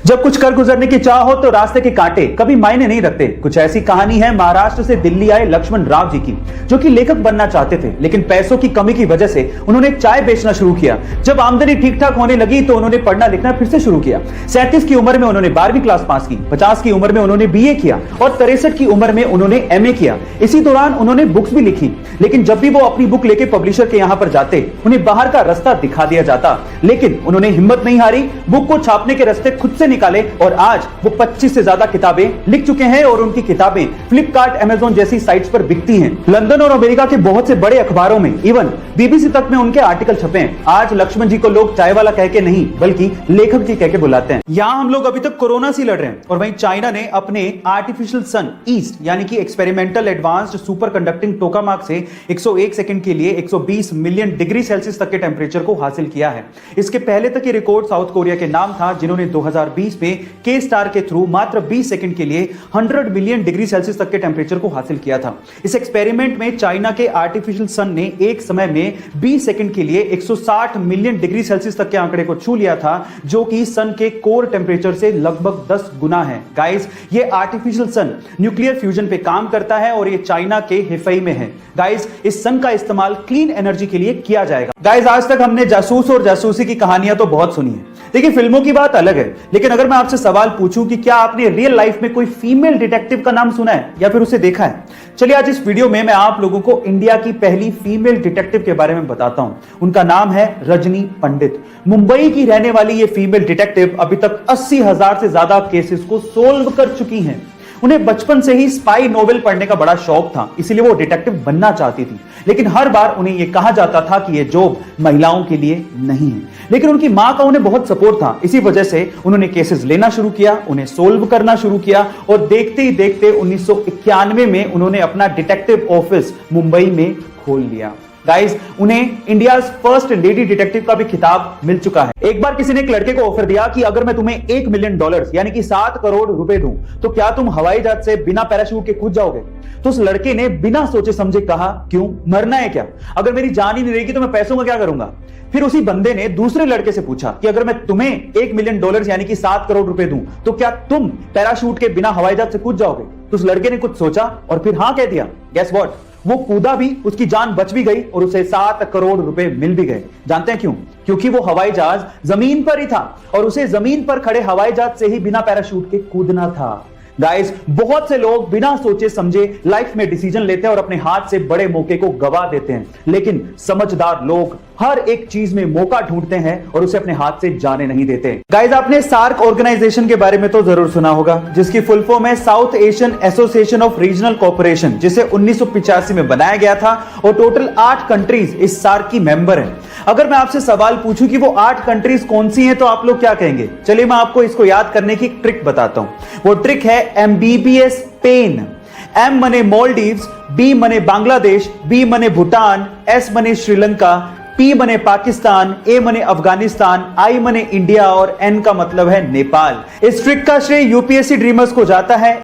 जब कुछ कर गुजरने की चाह हो तो रास्ते के कांटे कभी मायने नहीं रखते। कुछ ऐसी कहानी है महाराष्ट्र से दिल्ली आए लक्ष्मण राव जी की, जो कि लेखक बनना चाहते थे, लेकिन पैसों की कमी की वजह से उन्होंने चाय बेचना शुरू किया। जब आमदनी ठीक ठाक होने लगी तो उन्होंने पढ़ना लिखना फिर से शुरू किया। 37 की उम्र में उन्होंने 12वीं क्लास पास की, 50 की उम्र में उन्होंने बीए किया और 63 की उम्र में उन्होंने एमए किया। इसी दौरान उन्होंने बुक्स भी लिखी, लेकिन जब भी वो अपनी बुक लेके पब्लिशर के यहाँ पर जाते, उन्हें बाहर का रास्ता दिखा दिया जाता। लेकिन उन्होंने हिम्मत नहीं हारी, बुक को छापने के रास्ते खुद से निकाले और आज वो 25 से ज्यादा किताबें लिख चुके हैं और उनकी किताबें फ्लिपकार्ट, अमेज़न जैसी साइट्स पर बिकती हैं। लंदन और अमेरिका के बहुत से बड़े अखबारों में, इवन बीबीसी तक में उनके आर्टिकल छपे हैं। आज लक्ष्मण जी को लोग चाय वाला कह के नहीं बल्कि लेखक जी कह के बुलाते हैं। यहाँ हम लोग अभी तक कोरोना से लड़ रहे हैं और वहीं चाइना ने अपने आर्टिफिशियल सन ईस्ट यानी कि एक्सपेरिमेंटल एडवांस्ड सुपर कंडक्टिंग टोकामाक से 101 सेकंड के लिए 120 मिलियन डिग्री सेल्सियस तक के टेम्परेचर को हासिल किया है। इसके पहले तक ये रिकॉर्ड साउथ कोरिया के नाम था, जिन्होंने 2020 में के स्टार के थ्रू मात्र 20 सेकंड के लिए 100 मिलियन डिग्री सेल्सियस तक के टेम्परेचर को हासिल किया था। इस एक्सपेरिमेंट में चाइना के आर्टिफिशियल सन ने एक समय में 20 सेकंड के लिए 160 मिलियन डिग्री सेल्सियस तक के आंकड़े को छू लिया था, जो कि सन के कोर टेम्परेचर से लगभग 10 गुना है। गाइस, ये आर्टिफिशियल सन न्यूक्लियर फ्यूजन पे काम करता है और ये चाइना के हिफई में है। गाइस, इस सन का इस्तेमाल क्लीन एनर्जी के लिए किया जाएगा। गाइस, आज तक हमने जासूस और जासूसी की कहानियां तो बहुत सुनी है। देखिए, फिल्मों की बात अलग है, लेकिन अगर मैं आपसे सवाल पूछूं कि क्या आपने रियल लाइफ में कोई फीमेल डिटेक्टिव का नाम सुना है या फिर उसे देखा है? चलिए, आज इस वीडियो में मैं आप लोगों को इंडिया की पहली फीमेल डिटेक्टिव के बारे में बताता हूं। उनका नाम है रजनी पंडित। मुंबई की रहने वाली ये फीमेल डिटेक्टिव अभी तक 80,000 से ज्यादा केसेस को सोल्व कर चुकी हैं। उन्हें बचपन से ही स्पाई नोवेल पढ़ने का बड़ा शौक था, इसीलिए वो डिटेक्टिव बनना चाहती थी। लेकिन हर बार उन्हें यह कहा जाता था कि यह जॉब महिलाओं के लिए नहीं है। लेकिन उनकी मां का उन्हें बहुत सपोर्ट था, इसी वजह से उन्होंने केसेस लेना शुरू किया, उन्हें सोल्व करना शुरू किया और देखते ही देखते 1991 में उन्होंने अपना डिटेक्टिव ऑफिस मुंबई में खोल लिया। गाइस, उन्हें इंडिया फर्स्ट लेडी डिटेक्टिव का भी खिताब मिल चुका है। एक बार किसी ने एक लड़के को ऑफर दिया कि अगर मैं तुम्हें $1 मिलियन यानी कि 7 करोड़ रुपए दूं तो क्या तुम हवाई जहाज से बिना पैराशूट के कूद जाओगे? तो उस लड़के ने बिना सोचे समझे कहा, क्यों, मरना है क्या? अगर मेरी जान ही नहीं रहेगी तो मैं पैसों का क्या करूंगा? फिर उसी बंदे ने दूसरे लड़के से पूछा कि अगर मैं तुम्हें $1 मिलियन यानी कि 7 करोड़ रुपए दूं तो क्या तुम पैराशूट के बिना हवाई जहाज से कूद जाओगे? तो उस लड़के ने कुछ सोचा और फिर हाँ कह दिया। गेस व्हाट, वो कूदा भी, उसकी जान बच भी गई और उसे 7 करोड़ रुपए मिल भी गए। जानते हैं क्यों? क्योंकि वो हवाई जहाज जमीन पर ही था और उसे जमीन पर खड़े हवाई जहाज से ही बिना पैराशूट के कूदना था। गाइस, बहुत से लोग बिना सोचे समझे लाइफ में डिसीजन लेते हैं और अपने हाथ से बड़े मौके को गवा देते हैं, लेकिन समझदार लोग हर एक चीज में मौका ढूंढते हैं और उसे अपने हाथ से जाने नहीं देते। गाइस, आपने सार्क ऑर्गेनाइजेशन के बारे में तो जरूर सुना होगा, जिसकी फुल फॉर्म है south Asian association of regional cooperation, जिसे 1985 में बनाया गया था और टोटल 8 कंट्रीज इस सार्क की मेंबर हैं। अगर मैं आपसे सवाल पूछूं कि वो 8 कंट्रीज कौन सी हैं, तो आप लोग क्या कहेंगे? चलिए, मैं आपको इसको याद करने की ट्रिक बताता हूं। वो ट्रिक है MBBS पेन। M मने मालदीव्स, B मने बांग्लादेश, B मने भूटान, S मने श्रीलंका, P मने पाकिस्तान, A मने अफगानिस्तान, I मने इंडिया और N का मतलब है नेपाल। इस ट्रिक का श्रेय यूपीएससी ड्रीमर्स को जाता है।